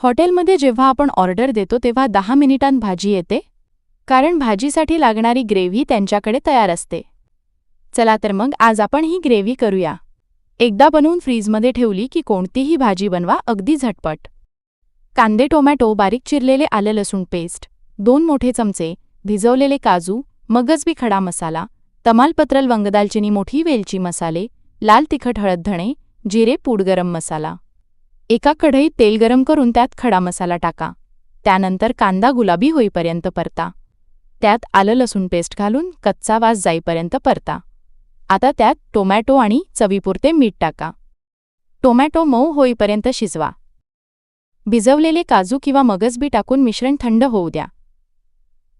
हॉटेलमध्ये जेव्हा आपण ऑर्डर देतो तेव्हा 10 मिनिटांत भाजी येते, कारण भाजीसाठी लागणारी ग्रेव्ही त्यांच्याकडे तयार असते. चला तर मग आज आपण ही ग्रेव्ही करूया. एकदा बनवून फ्रीजमध्ये ठेवली की कोणतीही भाजी बनवा अगदी झटपट. कांदे, टोमॅटो, बारीक चिरलेले आलं लसूण पेस्ट, 2 मोठे चमचे, भिजवलेले काजू, मगजबी खडा मसाला, तमालपत्र, लवंग, दालचिनी, मोठी वेलची, मसाले, लाल तिखट, हळद, धणे, जिरे पूड, गरम मसाला. एका कढईत तेल गरम करून त्यात खडा मसाला टाका. त्यानंतर कांदा गुलाबी होईपर्यंत परता. त्यात आलं लसूण पेस्ट घालून कच्चा वास जाईपर्यंत परता. आता त्यात टोमॅटो आणि चवीपुरते मीठ टाका. टोमॅटो मऊ होईपर्यंत शिजवा. भिजवलेले काजू किंवा मगजबी टाकून मिश्रण थंड होऊ द्या.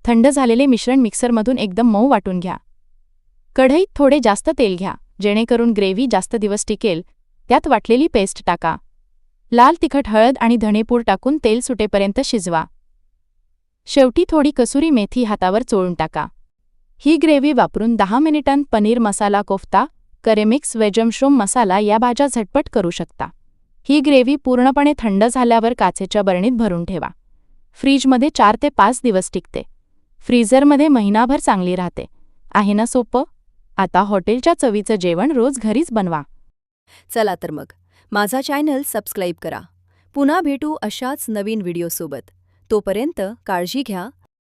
थंड झालेले मिश्रण मिक्सरमधून एकदम मऊ वाटून घ्या. कढईत थोडे जास्त तेल घ्या, जेणेकरून ग्रेव्ही जास्त दिवस टिकेल. त्यात वाटलेली पेस्ट टाका. लाल तिखट, हळद आणि धणेपूड टाकून तेल सुटेपर्यंत शिजवा. शेवटी थोडी कसुरी मेथी हातावर चोळून टाका. ही ग्रेव्ही वापरून 10 मिनिटांत पनीर मसाला कोफ्ता, करेमिक्स, वेज मशरूम मसाला या भाज्या झटपट करू शकता. ही ग्रेव्ही पूर्णपणे थंड झाल्यावर काचेच्या बरणीत भरून ठेवा. फ्रीजमध्ये 4 ते 5 दिवस टिकते. फ्रीझरमध्ये महिनाभर चांगली राहते. आहे ना सोपं? आता हॉटेलच्या चवीचं जेवण रोज घरीच बनवा. चला तर मग माझा चॅनल सबस्क्राईब करा. पुन्हा भेटू अशाच नवीन व्हिडिओसोबत. तोपर्यंत काळजी घ्या.